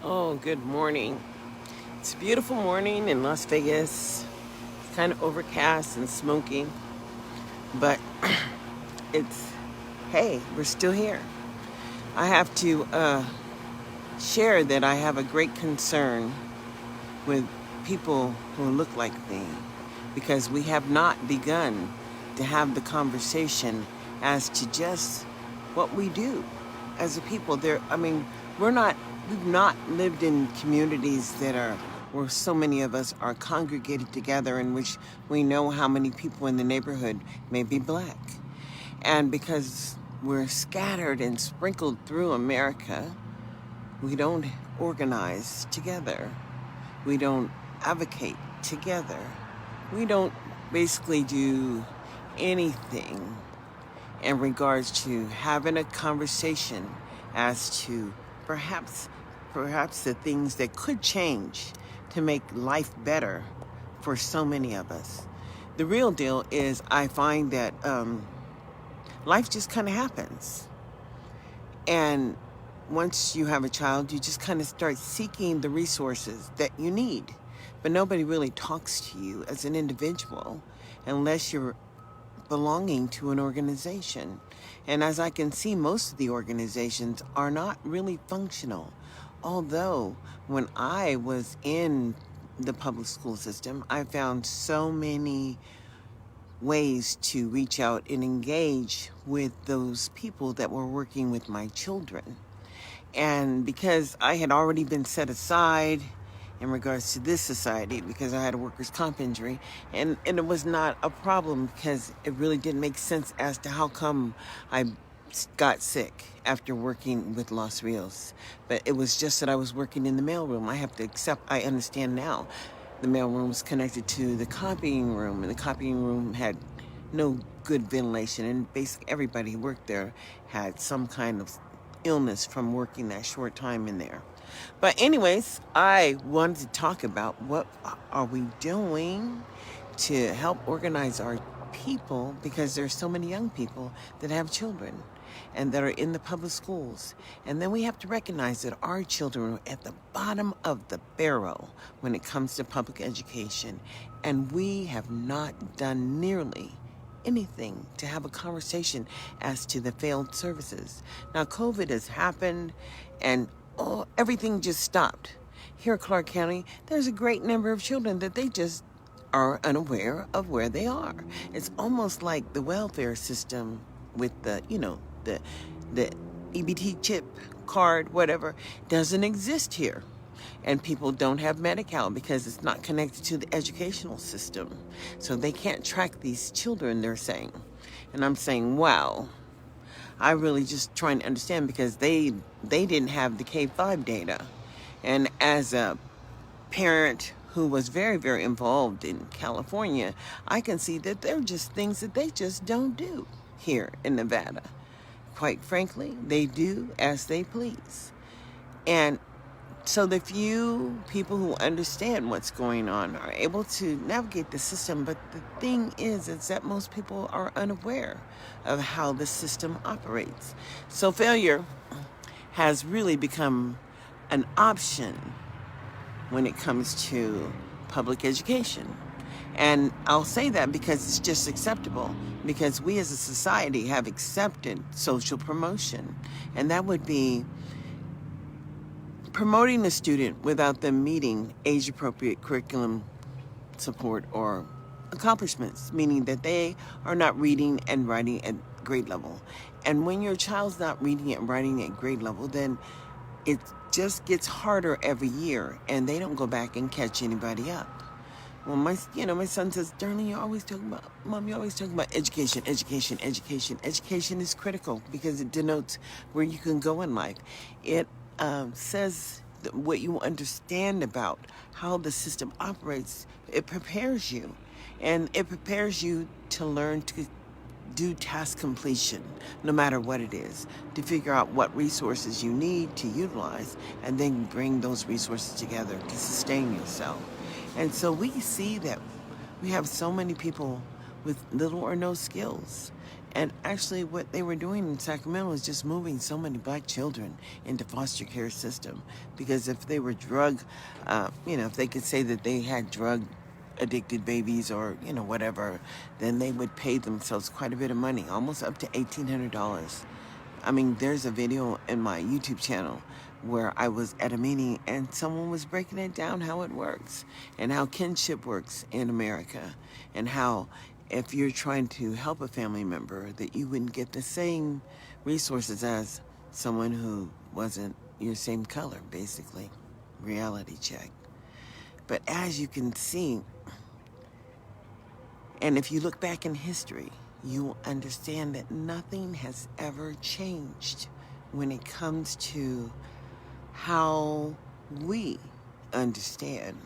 Oh, good morning. It's a beautiful morning in Las Vegas. It's kind of overcast and smoky, but it's, hey, we're still here. I have to share that I have a great concern with people who look like me because we have not begun to have the conversation as to just what we do as a people. We're not, we've not lived in communities that are where so many of us are congregated together, in which we know how many people in the neighborhood may be black. And because we're scattered and sprinkled through America, we don't organize together. We don't advocate together. We don't basically do anything in regards to having a conversation as to perhaps the things that could change to make life better for so many of us. The real deal is I find that life just kind of happens. And once you have a child, you just kind of start seeking the resources that you need. But nobody really talks to you as an individual unless you're belonging to an organization. And as I can see, most of the organizations are not really functional. Although, when I was in the public school system, I found so many ways to reach out and engage with those people that were working with my children. And because I had already been set aside in regards to this society, because I had a workers' comp injury, and it was not a problem because it really didn't make sense as to how come I got sick after working with Los Rios. But it was just that I was working in the mailroom. I have to accept, I understand now. The mailroom was connected to the copying room, and the copying room had no good ventilation, and basically everybody who worked there had some kind of illness from working that short time in there. But anyways, I wanted to talk about what are we doing to help organize our people, because there's so many young people that have children and that are in the public schools. And then we have to recognize that our children are at the bottom of the barrel when it comes to public education. And we have not done nearly anything to have a conversation as to the failed services. Now, COVID has happened and everything just stopped. Here in Clark County, there's a great number of children that they just are unaware of where they are. It's almost like the welfare system with the EBT chip card, whatever, doesn't exist here. And people don't have Medi-Cal because it's not connected to the educational system. So they can't track these children, they're saying. And I'm saying, wow, I really just trying to understand, because they didn't have the K-5 data. And as a parent who was very, very involved in California, I can see that there are just things that they just don't do here in Nevada. Quite frankly, they do as they please. And so the few people who understand what's going on are able to navigate the system. But the thing is that most people are unaware of how the system operates. So failure has really become an option when it comes to public education. And I'll say that because it's just acceptable, because we as a society have accepted social promotion. And that would be promoting a student without them meeting age-appropriate curriculum support or accomplishments, meaning that they are not reading and writing at grade level. And when your child's not reading and writing at grade level, then it just gets harder every year, and they don't go back and catch anybody up. Well, my son says, "Darling, you're always talking about, Mom, you're always talking about education, education, education." Education is critical because it denotes where you can go in life. It says what you understand about how the system operates. It prepares you, and it prepares you to learn to do task completion, no matter what it is, to figure out what resources you need to utilize, and then bring those resources together to sustain yourself. And so we see that we have so many people with little or no skills. And actually, what they were doing in Sacramento was just moving so many black children into foster care system. Because if they were if they could say that they had drug addicted babies or, whatever, then they would pay themselves quite a bit of money, almost up to $1,800. I mean, there's a video in my YouTube channel where I was at a meeting and someone was breaking it down how it works and how kinship works in America, and how if you're trying to help a family member that you wouldn't get the same resources as someone who wasn't your same color, basically. Reality check. But as you can see, and if you look back in history, you will understand that nothing has ever changed when it comes to how we understand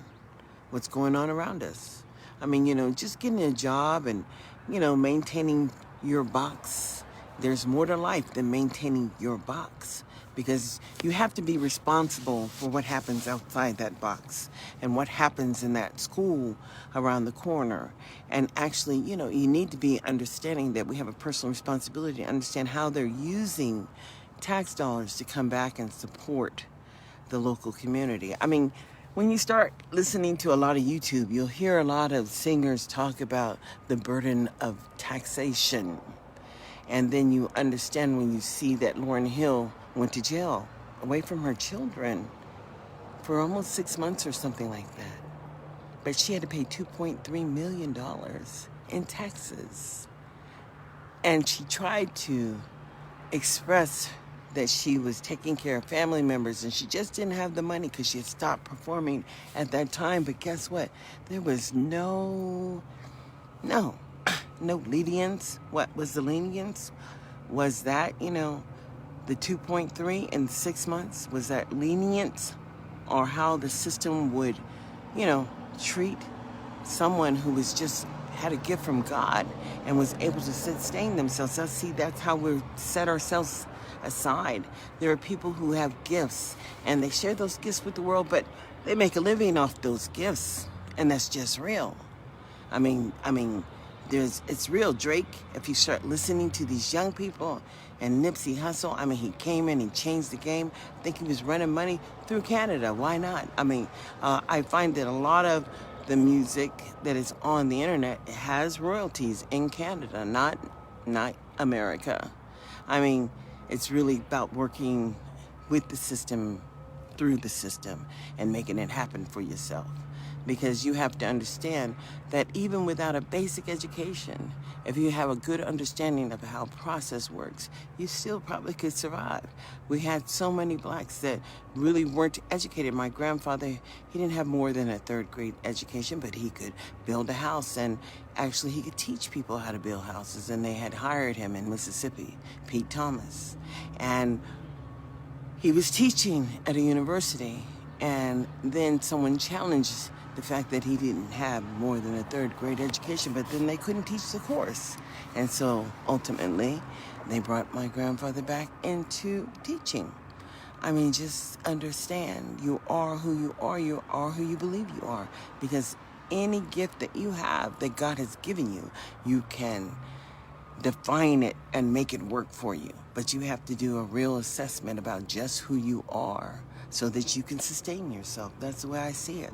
what's going on around us. I mean, just getting a job and, maintaining your box. There's more to life than maintaining your box, because you have to be responsible for what happens outside that box and what happens in that school around the corner. And actually, you need to be understanding that we have a personal responsibility to understand how they're using tax dollars to come back and support the local community. I mean, when you start listening to a lot of YouTube, you'll hear a lot of singers talk about the burden of taxation. And then you understand when you see that Lauryn Hill went to jail away from her children for almost 6 months or something like that. But she had to pay $2.3 million in taxes. And she tried to express that she was taking care of family members and she just didn't have the money because she had stopped performing at that time. But guess what? There was no lenience. What was the lenience? Was that, the 2.3 in 6 months? Was that lenient? Or how the system would, treat someone who was just had a gift from God and was able to sustain themselves. So see, that's how we set ourselves aside. There are people who have gifts and they share those gifts with the world, but they make a living off those gifts, and that's just real. I mean, it's real. Drake, if you start listening to these young people, and Nipsey Hussle, he came in and changed the game. I think he was running money through Canada. Why not? I find that a lot of the music that is on the internet has royalties in Canada, not America. It's really about working with the system, through the system, and making it happen for yourself. Because you have to understand that even without a basic education, if you have a good understanding of how process works, you still probably could survive. We had so many blacks that really weren't educated. My grandfather, he didn't have more than a 3rd grade education, but he could build a house, and actually he could teach people how to build houses, and they had hired him in Mississippi, Pete Thomas. And he was teaching at a university, and then someone challenged the fact that he didn't have more than a 3rd grade education, but then they couldn't teach the course. And so ultimately, they brought my grandfather back into teaching. Just understand, you are who you are who you believe you are. Because any gift that you have, that God has given you, you can define it and make it work for you. But you have to do a real assessment about just who you are so that you can sustain yourself. That's the way I see it.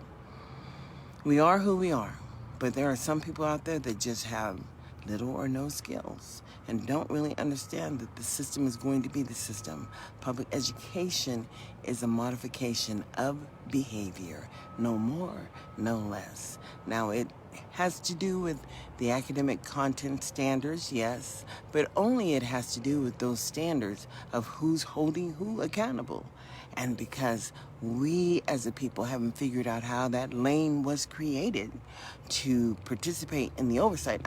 We are who we are, but there are some people out there that just have little or no skills and don't really understand that the system is going to be the system. Public education is a modification of behavior, no more, no less. Now, it has to do with the academic content standards, yes, but only it has to do with those standards of who's holding who accountable. And because we as a people haven't figured out how that lane was created to participate in the oversight.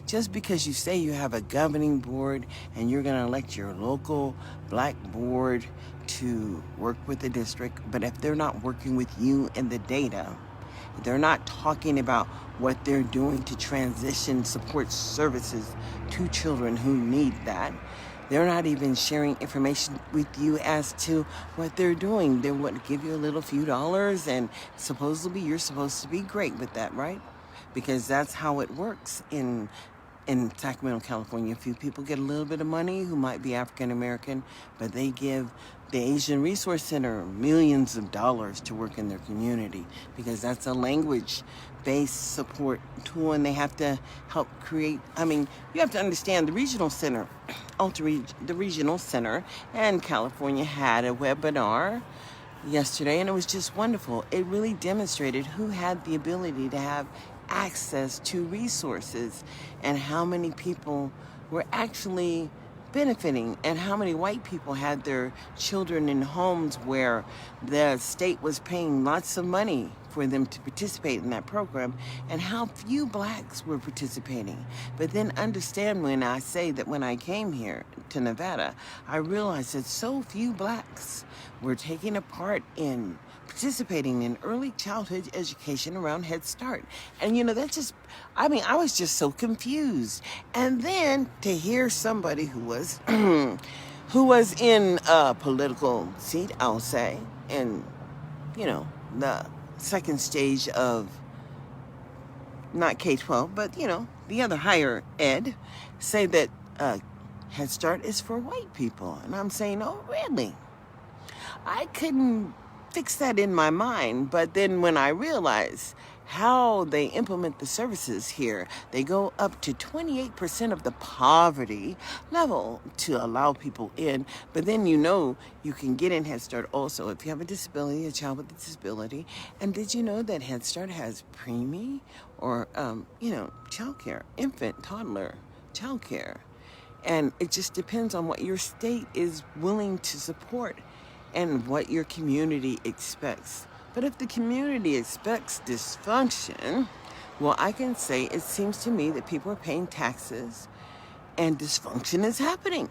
Just because you say you have a governing board and you're going to elect your local black board to work with the district, but if they're not working with you in the data, they're not talking about what they're doing to transition support services to children who need that. They're not even sharing information with you as to what they're doing. They want to give you a little few dollars, and supposedly you're supposed to be great with that, right? Because that's how it works in in Sacramento, California, a few people get a little bit of money who might be African American, but they give the Asian Resource Center millions of dollars to work in their community because that's a language-based support tool, and they have to help create. I mean, you have to understand the regional center, the regional center, and California had a webinar yesterday, and it was just wonderful. It really demonstrated who had the ability to have access to resources and how many people were actually benefiting and how many white people had their children in homes where the state was paying lots of money for them to participate in that program and how few blacks were participating. But then understand when I say that when I came here to Nevada, I realized that so few blacks were taking a part in participating in early childhood education around Head Start. And that just, I was just so confused. And then to hear somebody who was who was in a political seat, I'll say, in the second stage of not K-12, but the other higher ed, say that Head Start is for white people. And I'm saying, oh, really? I couldn't fix that in my mind, but then when I realized how they implement the services here, they go up to 28% of the poverty level to allow people in. But then you can get in Head Start also if you have a disability, a child with a disability. And did you know that Head Start has preemie or child care, infant, toddler, child care? And it just depends on what your state is willing to support and what your community expects. But if the community expects dysfunction, well, I can say it seems to me that people are paying taxes and dysfunction is happening.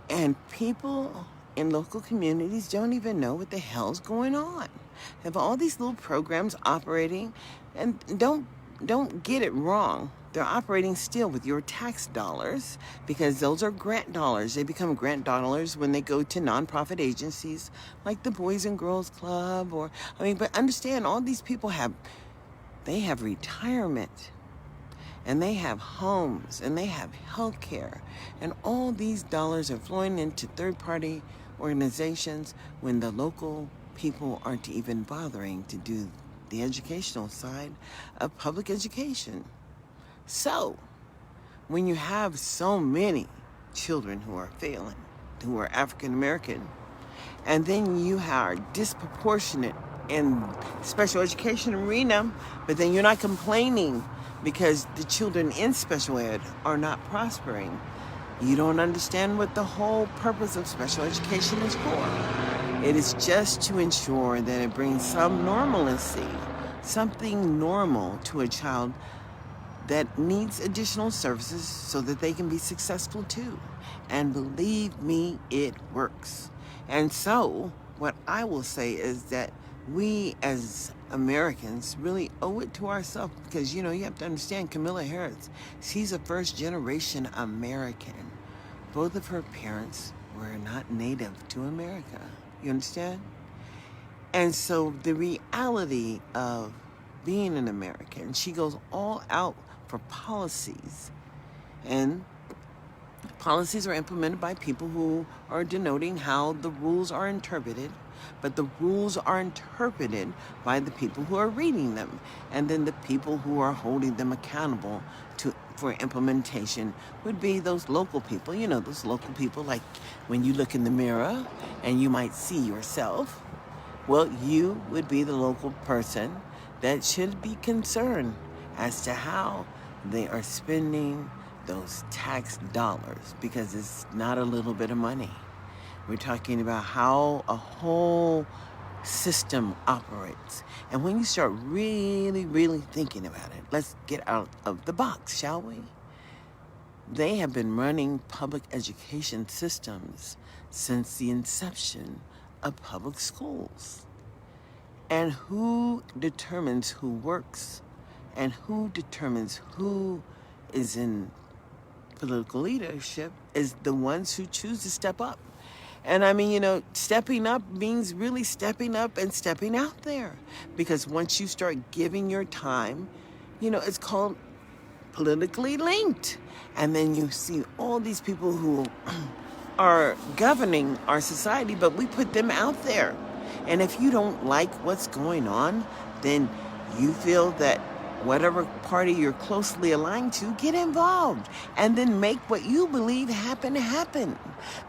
And people in local communities don't even know what the hell's going on. They have all these little programs operating, and don't get it wrong. They're operating still with your tax dollars because those are grant dollars. They become grant dollars when they go to nonprofit agencies like the Boys and Girls Club but understand all these people have retirement and they have homes and they have health care, and all these dollars are flowing into third-party organizations when the local people aren't even bothering to do the educational side of public education. So, when you have so many children who are failing, who are African American, and then you are disproportionate in special education arena, but then you're not complaining because the children in special ed are not prospering, you don't understand what the whole purpose of special education is for. It is just to ensure that it brings some normalcy, something normal to a child that needs additional services so that they can be successful too. And believe me, it works. And so what I will say is that we as Americans really owe it to ourselves because, you have to understand Kamala Harris, she's a first generation American. Both of her parents were not native to America. You understand? And so the reality of being an American, she goes all out for policies, and policies are implemented by people who are denoting how the rules are interpreted, but the rules are interpreted by the people who are reading them, and then the people who are holding them accountable for implementation would be those local people. Those local people, like when you look in the mirror and you might see yourself, well, you would be the local person that should be concerned as to how they are spending those tax dollars, because it's not a little bit of money. We're talking about how a whole system operates. And when you start really, really thinking about it, let's get out of the box, shall we? They have been running public education systems since the inception of public schools. And who determines who works and who determines who is in political leadership is the ones who choose to step up. And stepping up means really stepping up and stepping out there. Because once you start giving your time, it's called politically linked. And then you see all these people who are governing our society, but we put them out there. And if you don't like what's going on, then you feel that whatever party you're closely aligned to, get involved and then make what you believe happen.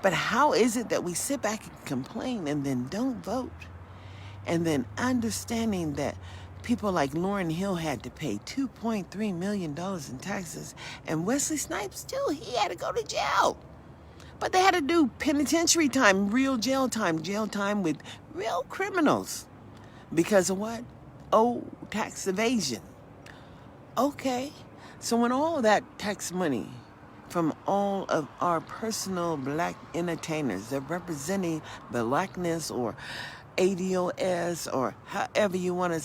But how is it that we sit back and complain and then don't vote? And then understanding that people like Lauryn Hill had to pay $2.3 million in taxes, and Wesley Snipes too, he had to go to jail. But they had to do penitentiary time, real jail time with real criminals. Because of what? Oh, tax evasion. Okay, so when all of that tax money from all of our personal black entertainers that representing blackness or ADOS or however you want to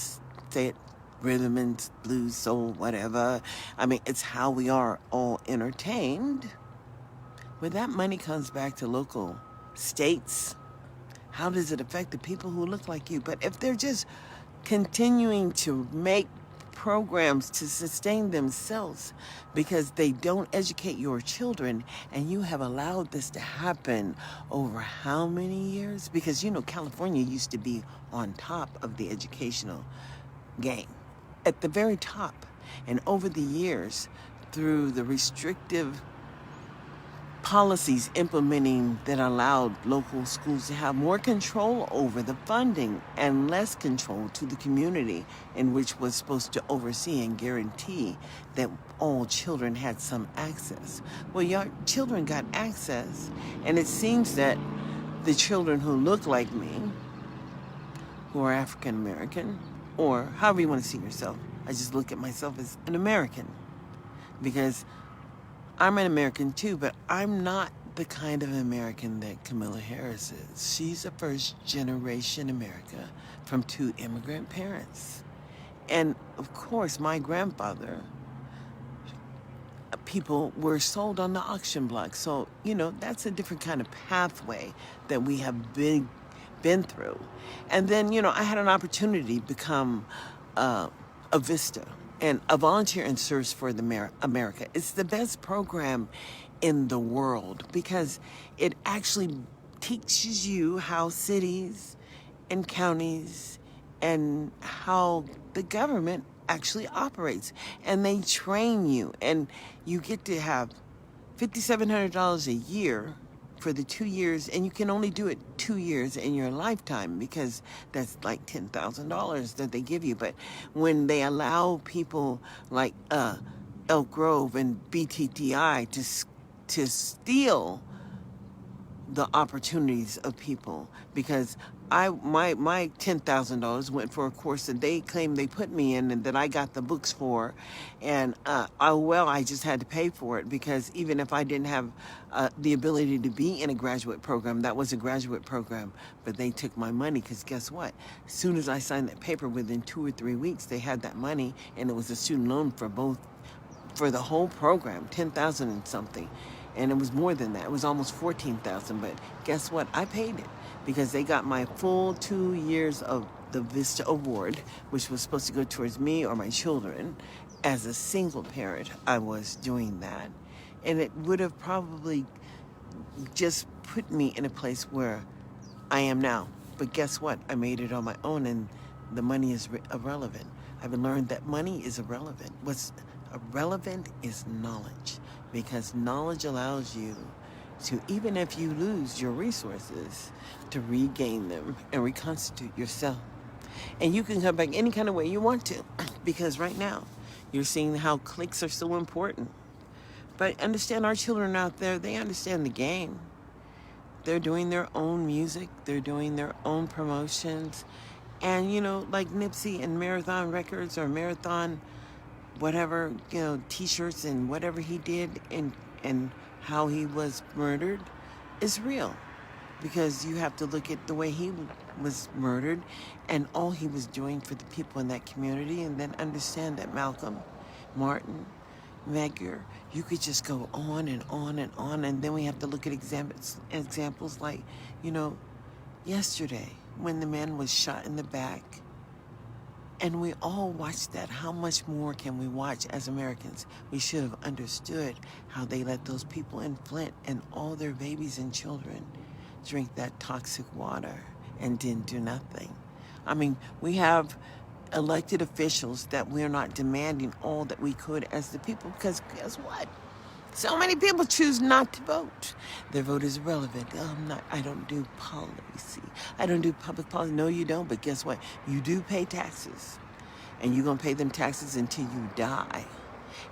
say it, rhythm and blues, soul, whatever. I mean, it's how we are all entertained. When that money comes back to local states, how does it affect the people who look like you? But if they're just continuing to make programs to sustain themselves because they don't educate your children, and you have allowed this to happen over how many years? Because California used to be on top of the educational game, at the very top. And over the years, through the restrictive policies implementing that allowed local schools to have more control over the funding and less control to the community in which was supposed to oversee and guarantee that all children had some access. Well, your children got access, and it seems that the children who look like me, who are African American, or however you want to see yourself, I just look at myself as an American because I'm an American too, but I'm not the kind of American that Kamala Harris is. She's a first-generation American from 2 immigrant parents. And, of course, my grandfather, people were sold on the auction block. So, that's a different kind of pathway that we have been through. And then, I had an opportunity to become a VISTA, and a volunteer in service for the America. It's the best program in the world because it actually teaches you how cities and counties and how the government actually operates. And they train you, and you get to have $5,700 a year for the 2 years, and you can only do it 2 years in your lifetime because that's like $10,000 that they give you. But when they allow people like Elk Grove and BTTI to steal the opportunities of people, because my $10,000 went for a course that they claim they put me in and that I got the books for, and I just had to pay for it because even if I didn't have the ability to be in a graduate program, that was a graduate program, but they took my money because guess what? As soon as I signed that paper, within 2 or 3 weeks, they had that money, and it was a student loan for the whole program, $10,000 and something. And it was more than that. It was almost $14,000. But guess what? I paid it because they got my full 2 years of the VISTA award, which was supposed to go towards me or my children. As a single parent, I was doing that. And it would have probably just put me in a place where I am now. But guess what? I made it on my own, and the money is irrelevant. I've learned that money is irrelevant. What's irrelevant is knowledge, because knowledge allows you to, even if you lose your resources, to regain them and reconstitute yourself. And you can come back any kind of way you want to, because right now you're seeing how cliques are so important. But understand, our children out there, they understand the game. They're doing their own music. They're doing their own promotions. And, like Nipsey and Marathon Records or Marathon whatever, T-shirts and whatever he did and how he was murdered is real. Because you have to look at the way he was murdered and all he was doing for the people in that community, and then understand that Malcolm, Martin, Medgar, you could just go on and on and on. And then we have to look at examples like, yesterday when the man was shot in the back And we all watch that. How much more can we watch as Americans? We should have understood how they let those people in Flint and all their babies and children drink that toxic water and didn't do nothing. I mean, we have elected officials that we're not demanding all that we could as the people, because guess what? So many people choose not to vote. Their vote is irrelevant. Oh, I don't do policy. I don't do public policy. No, you don't. But guess what? You do pay taxes. And you're going to pay them taxes until you die.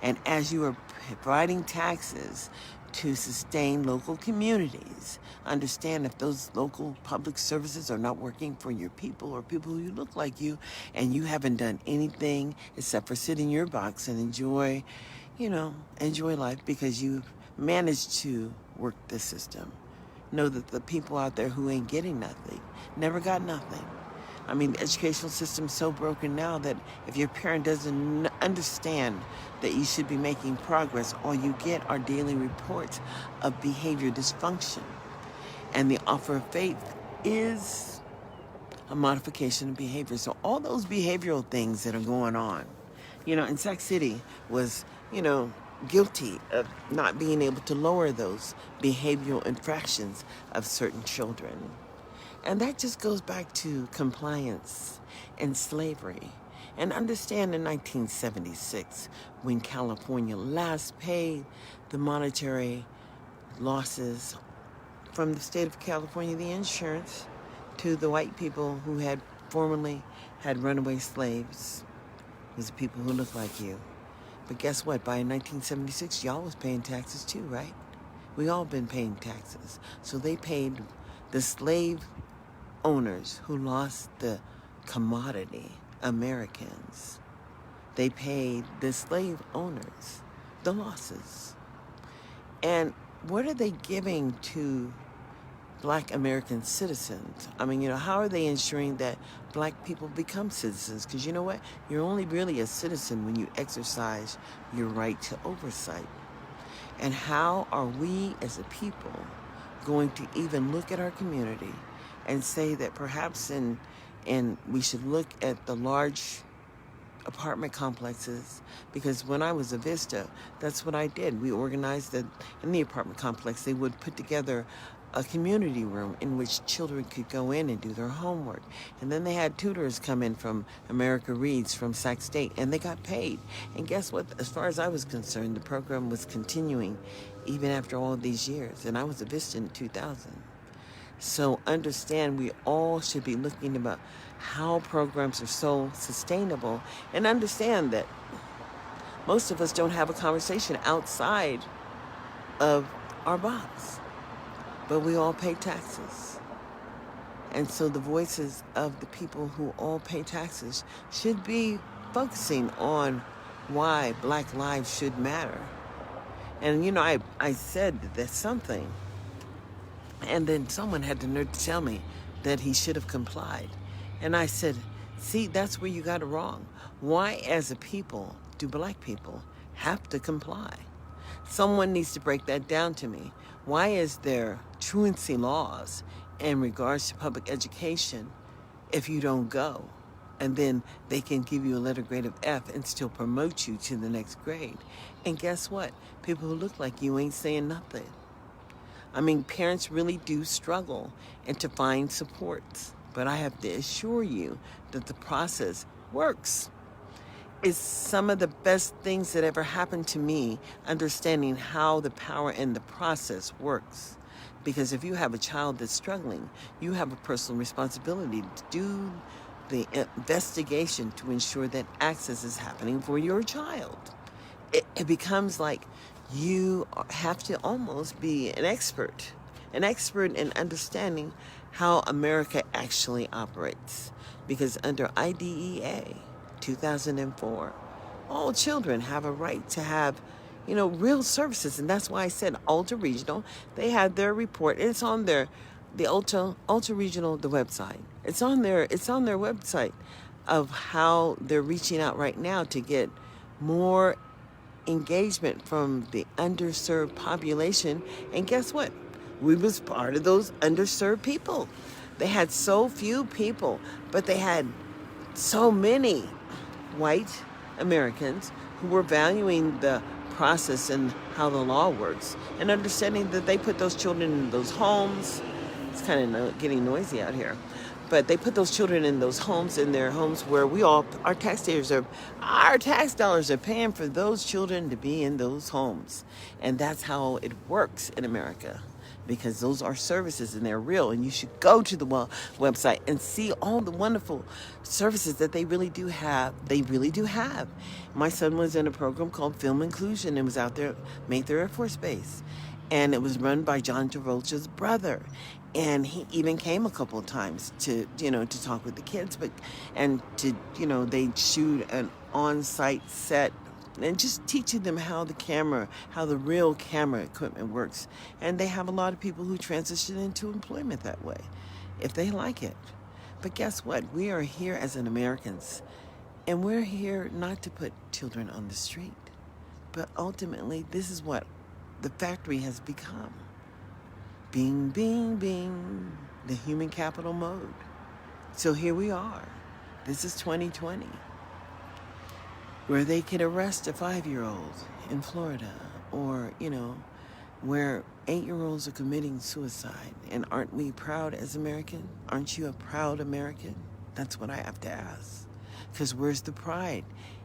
And as you are providing taxes to sustain local communities, understand if those local public services are not working for your people or people who look like you, and you haven't done anything except for sit in your box and enjoy life because you managed to work the system. Know that the people out there who ain't getting nothing never got nothing. I mean, the educational system's so broken now that if your parent doesn't understand that you should be making progress, all you get are daily reports of behavior dysfunction. And the offer of faith is a modification of behavior. So all those behavioral things that are going on, and Sac City was, guilty of not being able to lower those behavioral infractions of certain children. And that just goes back to compliance and slavery. And understand in 1976, when California last paid the monetary losses from the state of California, the insurance, to the white people who had formerly had runaway slaves. These are people who look like you. But guess what? By 1976, y'all was paying taxes too, right? We all been paying taxes. So they paid the slave owners who lost the commodity, Americans. They paid the slave owners the losses. And what are they giving to Black American citizens? I mean, how are they ensuring that Black people become citizens? Because you know what? You're only really a citizen when you exercise your right to oversight. And how are we as a people going to even look at our community and say that perhaps we should look at the large apartment complexes? Because when I was a Vista, that's what I did. We organized that in the apartment complex, they would put together a community room in which children could go in and do their homework. And then they had tutors come in from America Reads, from Sac State, and they got paid. And guess what? As far as I was concerned, the program was continuing even after all these years. And I was a Vista in 2000. So understand, we all should be looking about how programs are so sustainable, and understand that most of us don't have a conversation outside of our box, but we all pay taxes. And so the voices of the people who all pay taxes should be focusing on why Black lives should matter. And I said that there's something. And then someone had the nerve to tell me that he should have complied. And I said, see, that's where you got it wrong. Why, as a people, do Black people have to comply? Someone needs to break that down to me. Why is there truancy laws in regards to public education if you don't go? And then they can give you a letter grade of F and still promote you to the next grade. And guess what? People who look like you ain't saying nothing. I mean, parents really do struggle and to find supports. But I have to assure you that the process works. It's some of the best things that ever happened to me, understanding how the power in the process works. Because if you have a child that's struggling, you have a personal responsibility to do the investigation to ensure that access is happening for your child. It becomes like you have to almost be an expert in understanding how America actually operates. Because under IDEA 2004, all children have a right to have, real services. And that's why I said Ultra Regional, they had their report. It's on the Ultra Regional, the website. It's on their website of how they're reaching out right now to get more engagement from the underserved population. And guess what? We was part of those underserved people. They had so few people, but they had so many white Americans who were valuing the process and how the law works and understanding that they put those children in those homes. It's kind of getting noisy out here. But they put those children in those homes, in their homes where our tax dollars are paying for those children to be in those homes. And that's how it works in America, because those are services and they're real. And you should go to the website and see all the wonderful services that they really do have. They really do have. My son was in a program called Film Inclusion and was out there, Mayfair Air Force Base. And it was run by John Travolta's brother. And he even came a couple of times to talk with the kids, they shoot an on-site set and just teaching them how the real camera equipment works. And they have a lot of people who transition into employment that way, if they like it. But guess what? We are here as an Americans, and we're here not to put children on the street. But ultimately, this is what the factory has become. Bing, bing, bing, the human capital mode. So here we are. This is 2020, where they can arrest a 5-year-old in Florida, or, where 8-year-olds are committing suicide. And aren't we proud as American? Aren't you a proud American? That's what I have to ask. Because where's the pride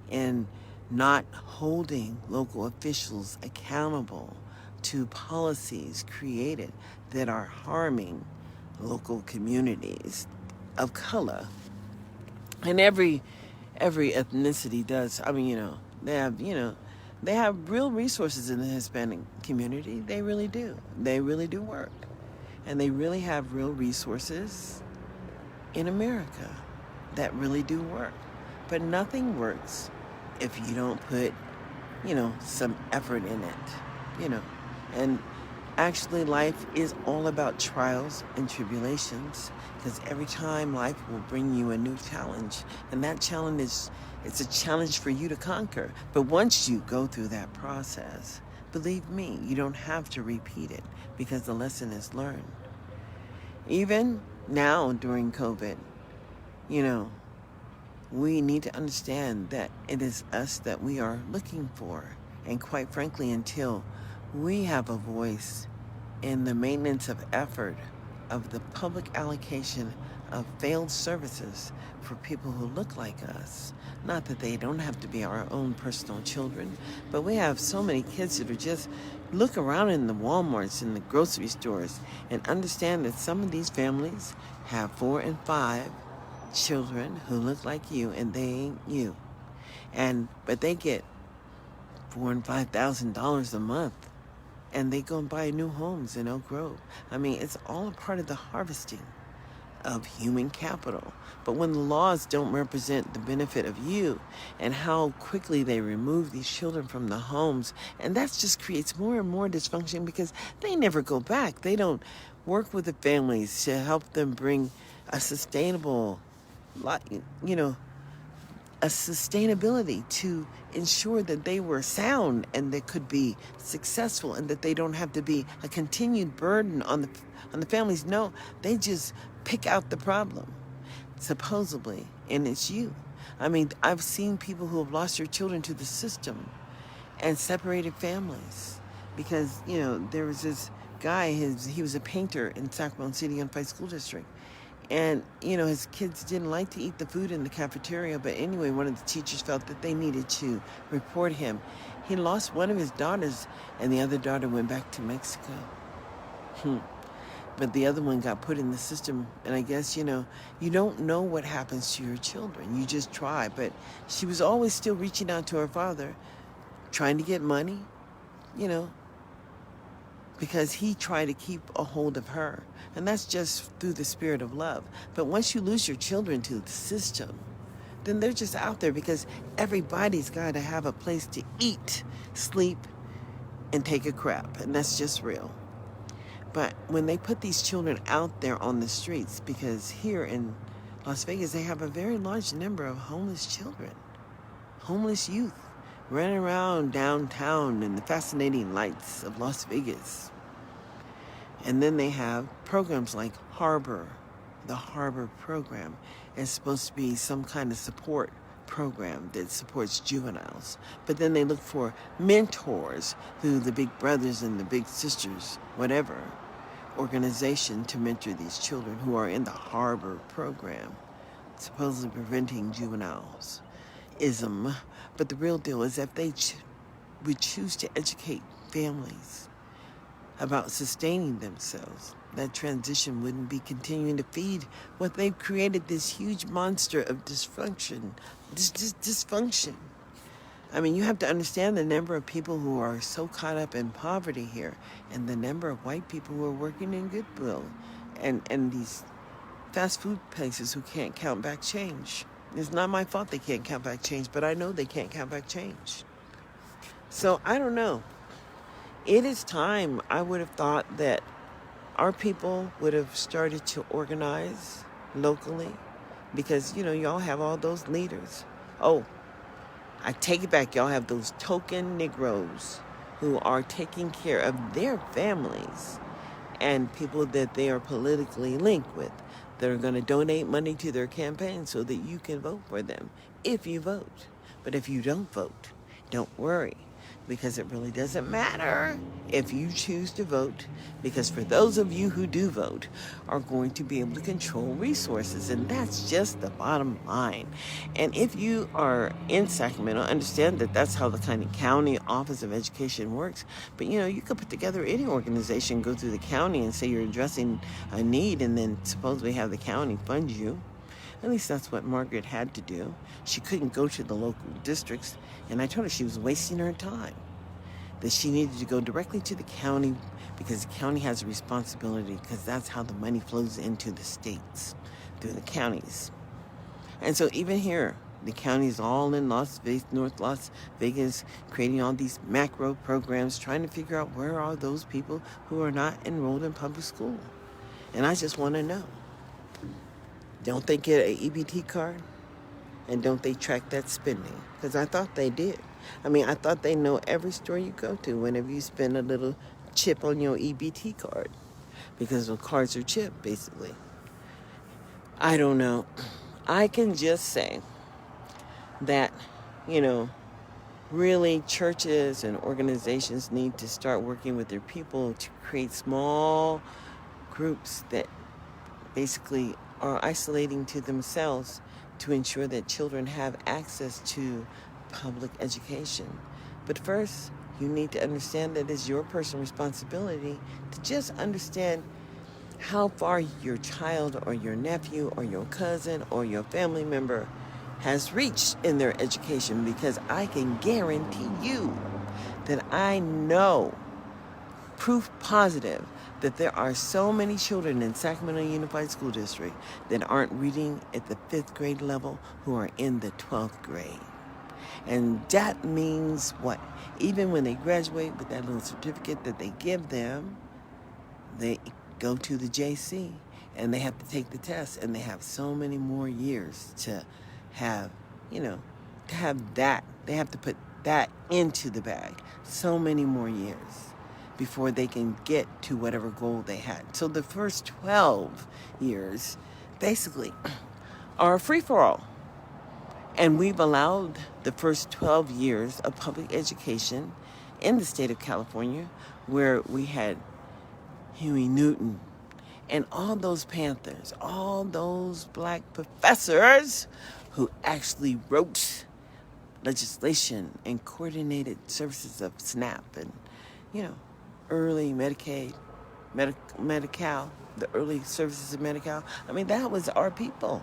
in not holding local officials accountable to policies created that are harming local communities of color? And every ethnicity does. They have real resources in the Hispanic community. They really do. They really do work. And they really have real resources in America that really do work. But nothing works if you don't put, some effort in it, And actually, life is all about trials and tribulations, because every time life will bring you a new challenge. And that challenge it's a challenge for you to conquer. But once you go through that process, believe me, you don't have to repeat it, because the lesson is learned. Even now during COVID, we need to understand that it is us that we are looking for. And quite frankly, until we have a voice in the maintenance of effort of the public allocation of failed services for people who look like us. Not that they don't have to be our own personal children, but we have so many kids that are just look around in the Walmarts and the grocery stores and understand that some of these families have 4 and 5 children who look like you, and they ain't you. But they get $4,000 and $5,000 a month, and they go and buy new homes in Oak Grove. It's all a part of the harvesting of human capital. But when the laws don't represent the benefit of you, and how quickly they remove these children from the homes, and that just creates more and more dysfunction, because they never go back. They don't work with the families to help them bring a sustainable, a sustainability to ensure that they were sound and they could be successful, and that they don't have to be a continued burden on the families. No, they just pick out the problem, supposedly, and it's you. I've seen people who have lost their children to the system and separated families, because, there was this guy, he was a painter in Sacramento City Unified School District. And, his kids didn't like to eat the food in the cafeteria. But anyway, one of the teachers felt that they needed to report him. He lost one of his daughters, and the other daughter went back to Mexico. But the other one got put in the system. And I guess, you don't know what happens to your children. You just try. But she was always still reaching out to her father, trying to get money, because he tried to keep a hold of her. And that's just through the spirit of love. But once you lose your children to the system, then they're just out there, because everybody's got to have a place to eat, sleep, and take a crap. And that's just real. But when they put these children out there on the streets, because here in Las Vegas, they have a very large number of homeless children, homeless youth, running around downtown in the fascinating lights of Las Vegas. And then they have programs like Harbor the Harbor program is supposed to be some kind of support program that supports juveniles. But then they look for mentors through the Big Brothers and the Big Sisters, whatever organization, to mentor these children who are in the Harbor program, supposedly preventing juveniles ism. But the real deal is if they would choose to educate families about sustaining themselves, that transition wouldn't be continuing to feed what they've created, this huge monster of dysfunction. Dysfunction. I mean, you have to understand the number of people who are so caught up in poverty here, and the number of white people who are working in Goodwill, and these fast food places who can't count back change. It's not my fault they can't count back change, but I know they can't count back change. So I don't know. It is time. I would have thought that our people would have started to organize locally, because, y'all have all those leaders. Oh, I take it back. Y'all have those token Negroes who are taking care of their families and people that they are politically linked with, that are going to donate money to their campaign so that you can vote for them if you vote. But if you don't vote, don't worry, because it really doesn't matter if you choose to vote, because for those of you who do vote are going to be able to control resources, and that's just the bottom line. And if you are in Sacramento, understand that that's how the kind of county office of education works. But you could put together any organization, go through the county and say you're addressing a need, and then supposedly have the county fund you. At least that's what Margaret had to do. She couldn't go to the local districts, and I told her she was wasting her time, that she needed to go directly to the county, because the county has a responsibility, because that's how the money flows into the states, through the counties. And so even here, the county is all in North Las Vegas, creating all these macro programs, trying to figure out where are those people who are not enrolled in public school. And I just want to know. Don't they get an EBT card? And don't they track that spending? Because I thought they did. I mean, I thought they know every store you go to whenever you spend a little chip on your EBT card. Because the cards are chipped, basically. I don't know. I can just say that, really churches and organizations need to start working with their people to create small groups that basically are isolating to themselves to ensure that children have access to public education. But first, you need to understand that it's your personal responsibility to just understand how far your child or your nephew or your cousin or your family member has reached in their education, because I can guarantee you that I know, proof positive, that there are so many children in Sacramento Unified School District that aren't reading at the 5th grade level who are in the 12th grade. And that means what? Even when they graduate with that little certificate that they give them, they go to the JC and they have to take the test, and they have so many more years to have, to have that. They have to put that into the bag. So many more years before they can get to whatever goal they had. So the first 12 years basically are a free-for-all. And we've allowed the first 12 years of public education in the state of California, where we had Huey Newton and all those Panthers, all those black professors who actually wrote legislation and coordinated services of SNAP and, early Medicaid, Medi-Cal, the early services of Medi-Cal. I mean, that was our people.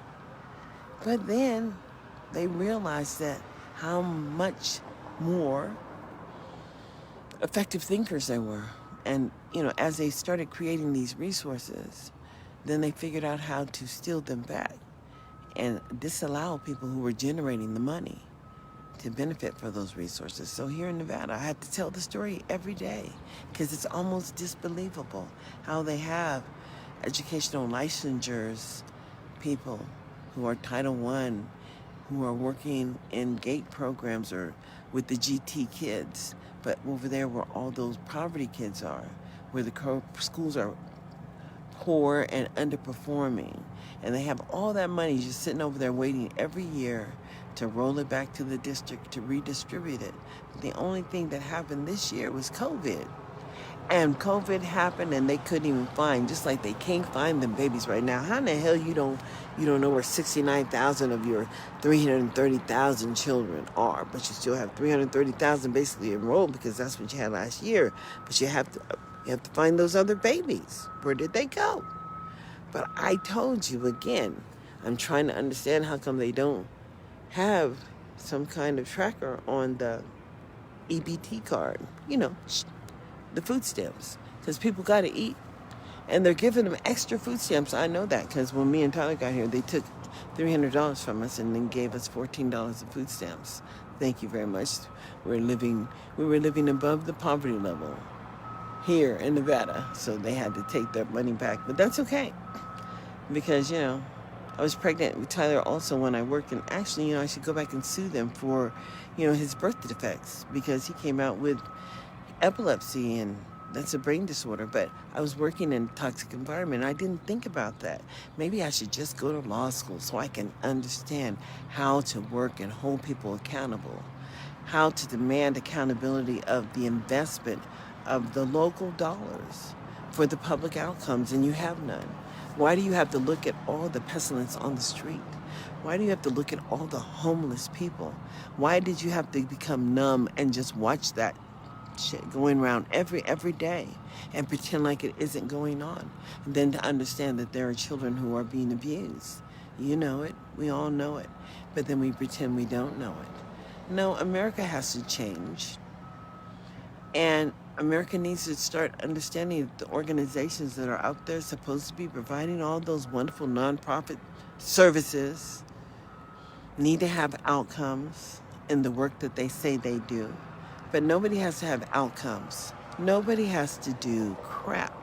But then they realized that how much more effective thinkers they were. And, as they started creating these resources, then they figured out how to steal them back and disallow people who were generating the money to benefit from those resources. So here in Nevada, I have to tell the story every day, because it's almost disbelievable how they have educational licensures, people who are Title I, who are working in GATE programs or with the GT kids, but over there where all those poverty kids are, where the schools are poor and underperforming. And they have all that money just sitting over there waiting every year to roll it back to the district to redistribute it. The only thing that happened this year was COVID. And COVID happened and they couldn't even find, just like they can't find them babies right now. How in the hell you don't know where 69,000 of your 330,000 children are, but you still have 330,000 basically enrolled because that's what you had last year. But you have to find those other babies. Where did they go? But I told you again, I'm trying to understand how come they don't have some kind of tracker on the EBT card, the food stamps, because people got to eat. And they're giving them extra food stamps. I know that because when me and Tyler got here, they took $300 from us and then gave us $14 of food stamps. Thank you very much. We were living above the poverty level here in Nevada, so they had to take their money back. But that's okay because, I was pregnant with Tyler also when I worked, and actually, I should go back and sue them for, his birth defects because he came out with epilepsy, and that's a brain disorder. But I was working in a toxic environment. I didn't think about that. Maybe I should just go to law school so I can understand how to work and hold people accountable, how to demand accountability of the investment of the local dollars for the public outcomes, and you have none. Why do you have to look at all the pestilence on the street? Why do you have to look at all the homeless people? Why did you have to become numb and just watch that shit going around every day and pretend like it isn't going on? And then to understand that there are children who are being abused. You know it. We all know it. But then we pretend we don't know it. No, America has to change. And America needs to start understanding that the organizations that are out there supposed to be providing all those wonderful nonprofit services need to have outcomes in the work that they say they do. But nobody has to have outcomes. Nobody has to do crap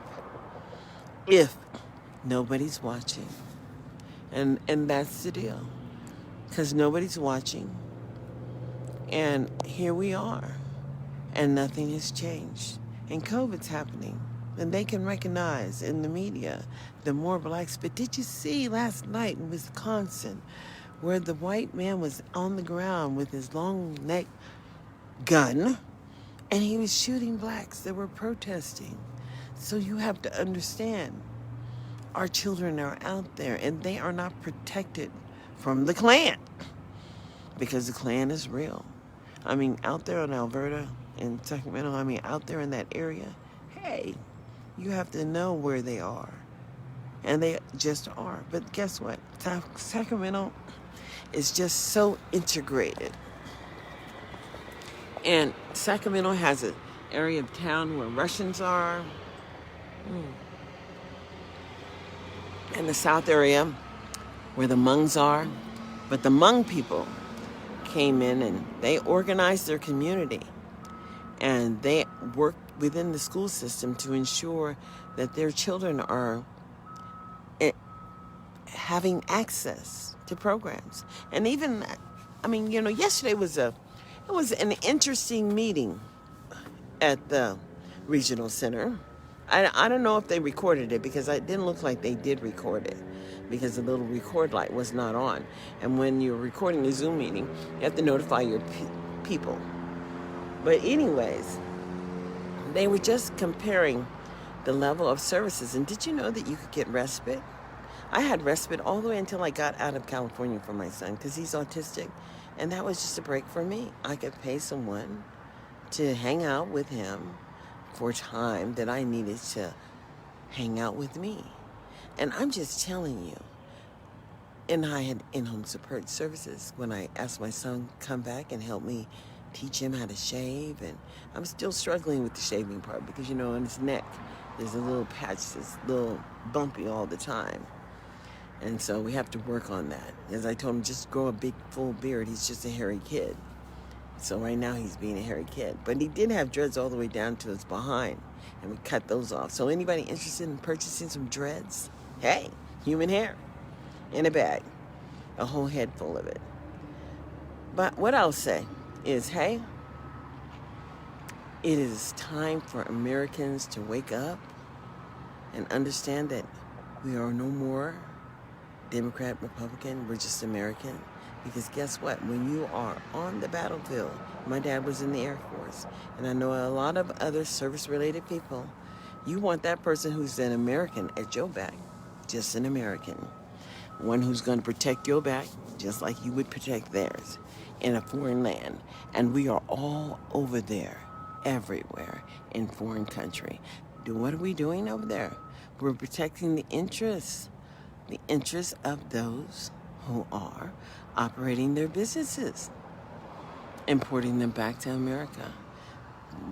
if nobody's watching. And that's the deal. Because nobody's watching. And here we are. And nothing has changed. And COVID's happening. And they can recognize in the media the more blacks. But did you see last night in Wisconsin where the white man was on the ground with his long neck gun and he was shooting blacks that were protesting? So you have to understand, our children are out there and they are not protected from the Klan because the Klan is real. I mean, out there in Alberta, in Sacramento, out there in that area, hey, you have to know where they are. And they just are. But guess what? Sacramento is just so integrated. And Sacramento has an area of town where Russians are. And the south area where the Hmongs are. But the Hmong people came in and they organized their community. And they work within the school system to ensure that their children are having access to programs. And even, yesterday was an interesting meeting at the regional center. I don't know if they recorded it because it didn't look like they did record it because the little record light was not on. And when you're recording a Zoom meeting, you have to notify your people. But anyways, they were just comparing the level of services. And did you know that you could get respite? I had respite all the way until I got out of California for my son because he's autistic. And that was just a break for me. I could pay someone to hang out with him for time that I needed to hang out with me. And I'm just telling you. And I had in-home support services when I asked my son to come back and help me teach him how to shave. And I'm still struggling with the shaving part because, on his neck, there's a little patch that's a little bumpy all the time. And so we have to work on that. As I told him, just grow a big, full beard. He's just a hairy kid. So right now he's being a hairy kid. But he did have dreads all the way down to his behind. And we cut those off. So anybody interested in purchasing some dreads? Hey, human hair in a bag. A whole head full of it. But what I'll say is, hey, it is time for Americans to wake up and understand that We are no more Democrat, Republican, we're just American. Because guess what? When you are on the battlefield, my dad was in the Air Force, and I know a lot of other service-related people, you want that person who's an American at your back, just an American. One who's going to protect your back, just like you would protect theirs, in a foreign land. And we are all over there, everywhere, in foreign country. What are we doing over there? We're protecting the interests of those who are operating their businesses, importing them back to America.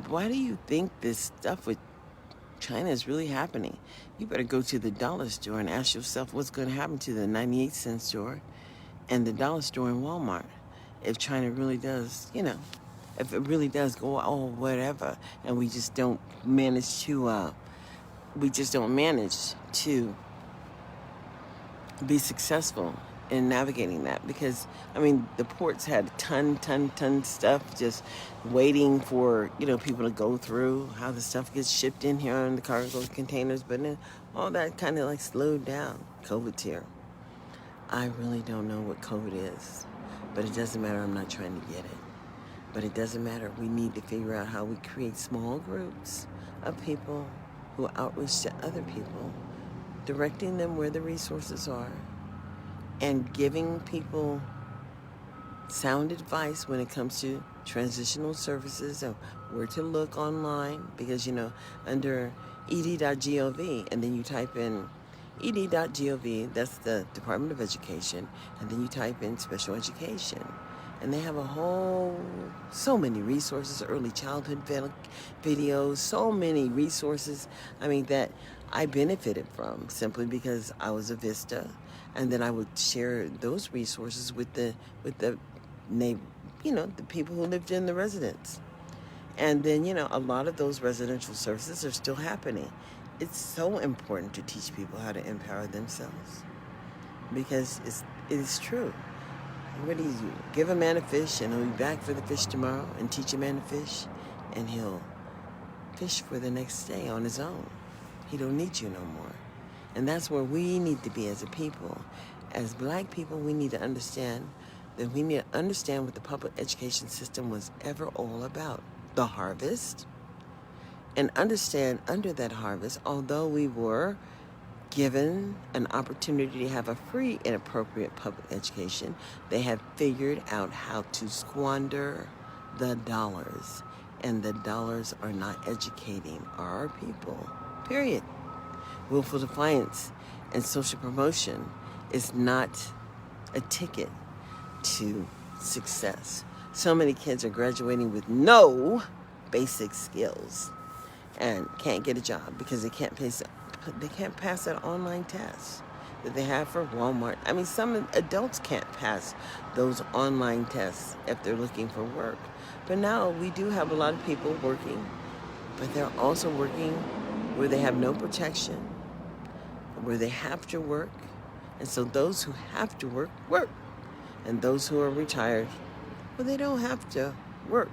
Why do you think this stuff with China is really happening? You better go to the dollar store and ask yourself what's going to happen to the 98-cent store and the dollar store in Walmart if China really does, if it really does go, whatever, and we just don't manage to be successful in navigating that. Because the ports had ton stuff just waiting for people to go through, how the stuff gets shipped in here on the cargo containers, but then all that kind of slowed down. COVID's here. I really don't know what COVID is, but it doesn't matter. I'm not trying to get it, but it doesn't matter. We need to figure out how we create small groups of people who outreach to other people, directing them where the resources are, and giving people sound advice when it comes to transitional services or where to look online. Because, under ed.gov, and then you type in ed.gov, that's the Department of Education, and then you type in special education. And they have so many resources, early childhood videos, so many resources, that I benefited from simply because I was a Vista. And then I would share those resources with the people who lived in the residence. And then, a lot of those residential services are still happening. It's so important to teach people how to empower themselves, because it is true. What do you do? Give a man a fish and he'll be back for the fish tomorrow, and teach a man to fish and he'll fish for the next day on his own. He don't need you no more. And that's where we need to be as a people. As Black people, we need to understand what the public education system was ever all about. The harvest. And understand under that harvest, although we were given an opportunity to have a free and appropriate public education, they have figured out how to squander the dollars. And the dollars are not educating our people. Period. Willful defiance and social promotion is not a ticket to success. So many kids are graduating with no basic skills and can't get a job because they can't pass that online test that they have for Walmart. Some adults can't pass those online tests if they're looking for work. But now we do have a lot of people working, but they're also working where they have no protection, where they have to work. And so those who have to work. And those who are retired, well, they don't have to work.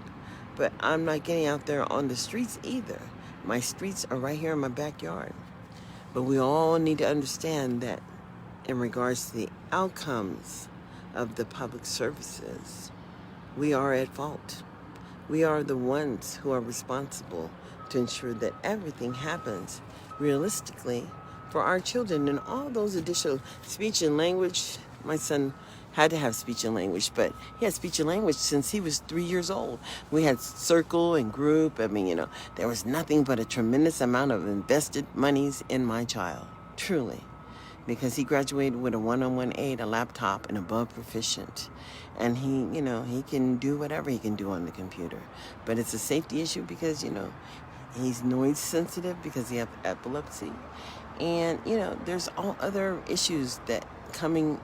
But I'm not getting out there on the streets either. My streets are right here in my backyard. But we all need to understand that in regards to the outcomes of the public services, we are at fault. We are the ones who are responsible to ensure that everything happens realistically for our children. And all those additional speech and language, my son had to have speech and language, but he had speech and language since he was 3 years old. We had circle and group. There was nothing but a tremendous amount of invested monies in my child, truly, because he graduated with a 101.8, a laptop, and above proficient. And he can do whatever he can do on the computer. But it's a safety issue because, he's noise sensitive because he has epilepsy. And, there's all other issues that coming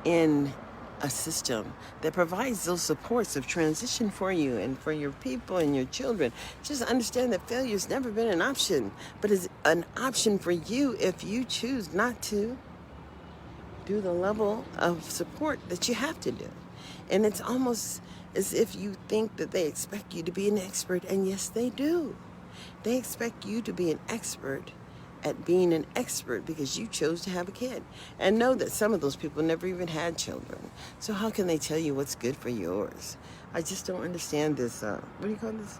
in a system that provides those supports of transition for you and for your people and your children. Just understand that failure's never been an option, but it's an option for you if you choose not to do the level of support that you have to do. And it's almost as if you think that they expect you to be an expert, and yes, they do. They expect you to be an expert at being an expert because you chose to have a kid. And know that some of those people never even had children. So how can they tell you what's good for yours? I just don't understand this, what do you call this?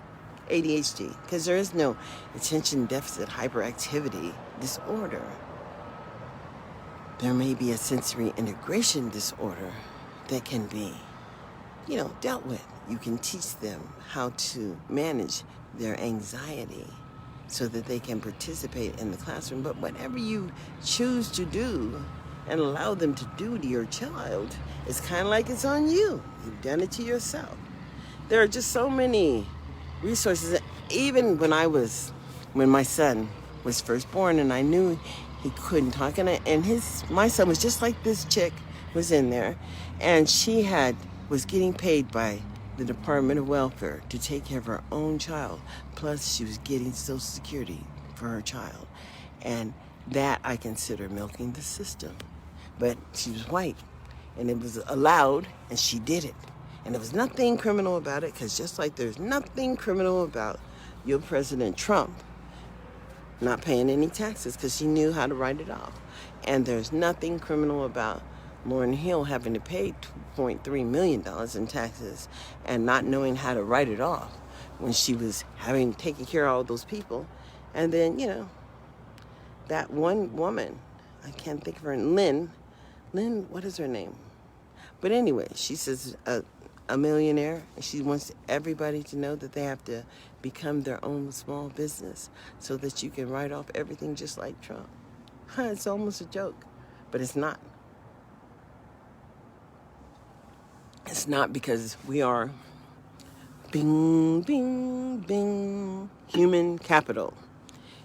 ADHD. Because there is no attention deficit hyperactivity disorder. There may be a sensory integration disorder that can be, dealt with. You can teach them how to manage their anxiety so that they can participate in the classroom. But whatever you choose to do and allow them to do to your child, it's kind of like it's on you. You've done it to yourself. There are just so many resources. Even when my son was first born and I knew he couldn't talk, my son was just like this chick was in there, and she was getting paid by the Department of Welfare to take care of her own child. Plus, she was getting Social Security for her child. And that I consider milking the system. But she was white, and it was allowed, and she did it. And there was nothing criminal about it, because just like there's nothing criminal about your President Trump not paying any taxes because she knew how to write it off. And there's nothing criminal about Lauryn Hill having to pay $2.3 million in taxes and not knowing how to write it off when she was taking care of all those people. And then, that one woman, I can't think of her, Lynn, what is her name? But anyway, she says a millionaire, and she wants everybody to know that they have to become their own small business so that you can write off everything just like Trump. It's almost a joke, but it's not. It's not, because we are bing, bing, bing, human capital.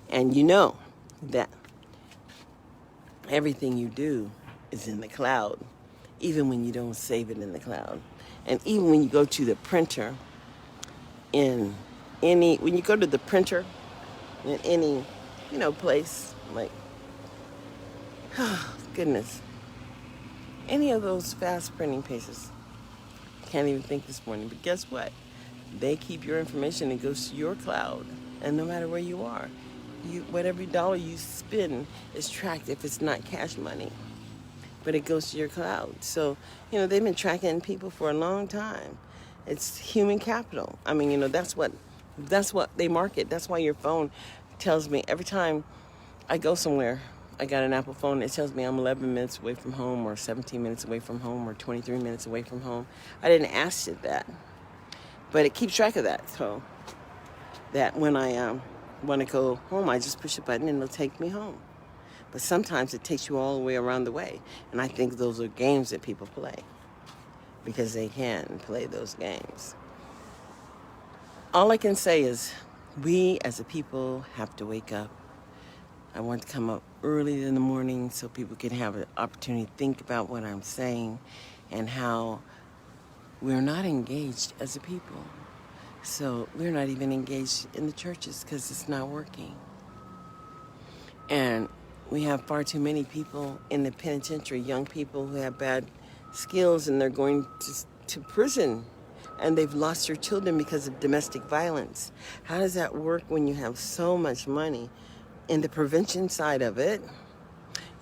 And you know that everything you do is in the cloud, even when you don't save it in the cloud. And even when you go to the printer in any place, like, oh, goodness, any of those fast printing places, can't even think this morning, but guess what? They keep your information. It goes to your cloud, and no matter where you are, whatever dollar you spend is tracked if it's not cash money, but it goes to your cloud. So, they've been tracking people for a long time. It's human capital. I mean, that's what they market. That's why your phone tells me every time I go somewhere. I got an Apple phone. It tells me I'm 11 minutes away from home, or 17 minutes away from home, or 23 minutes away from home. I didn't ask it that, but it keeps track of that. So that when I want to go home, I just push a button and it'll take me home. But sometimes it takes you all the way around the way. And I think those are games that people play because they can play those games. All I can say is we as a people have to wake up. I want to come up early in the morning so people can have an opportunity to think about what I'm saying and how we're not engaged as a people. So we're not even engaged in the churches because it's not working. And we have far too many people in the penitentiary, young people who have bad skills, and they're going to prison, and they've lost their children because of domestic violence. How does that work when you have so much money in the prevention side of it?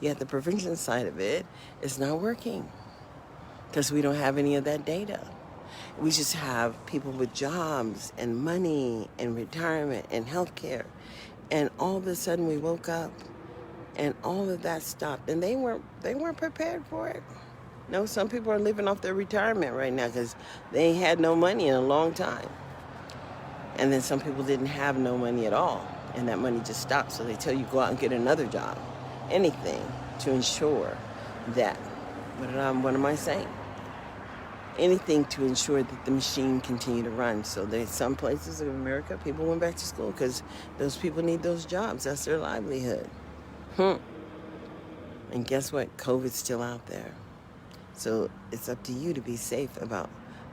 Yet the prevention side of it is not working because we don't have any of that data. We just have people with jobs and money and retirement and health care. And all of a sudden we woke up and all of that stopped, and they weren't prepared for it. No, some people are living off their retirement right now because they ain't had no money in a long time. And then some people didn't have no money at all, and that money just stopped. So they tell you go out and get another job, anything to ensure that. What am I saying? Anything to ensure that the machine continue to run. So there's some places in America, people went back to school because those people need those jobs. That's their livelihood. And guess what? COVID's still out there. So it's up to you to be safe about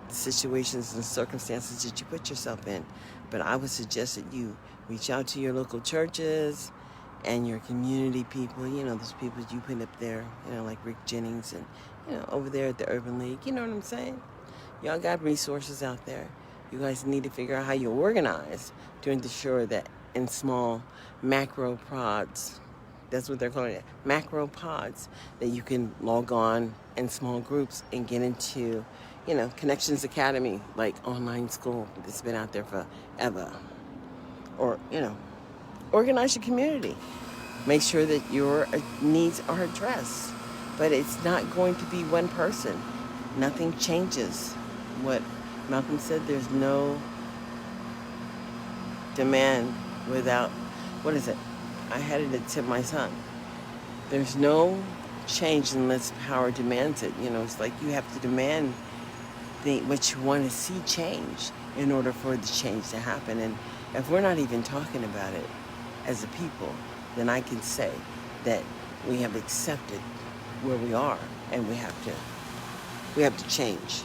the situations and circumstances that you put yourself in. But I would suggest that you reach out to your local churches and your community people, those people you put up there, like Rick Jennings and, over there at the Urban League. You know what I'm saying? Y'all got resources out there. You guys need to figure out how you organize to ensure that in small macro pods That's what they're calling it. Macro pods that you can log on in small groups and get into, Connections Academy, like online school that's been out there forever. Or, organize your community. Make sure that your needs are addressed. But it's not going to be one person. Nothing changes. What Malcolm said, there's no demand without, what is it? I had it to my son. There's no change unless power demands it. It's like you have to demand what you want to see change in order for the change to happen. And if we're not even talking about it as a people, then I can say that we have accepted where we are, and we have to change.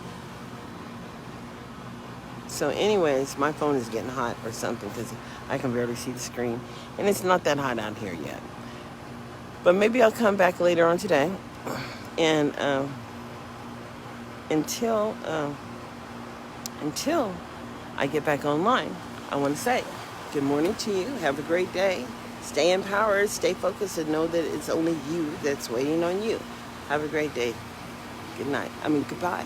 So anyways, my phone is getting hot or something because I can barely see the screen, and it's not that hot out here yet. But maybe I'll come back later on today, and until I get back online, I want to say good morning to you. Have a great day. Stay empowered, stay focused, and know that it's only you that's waiting on you. Have a great day. Good night. Goodbye.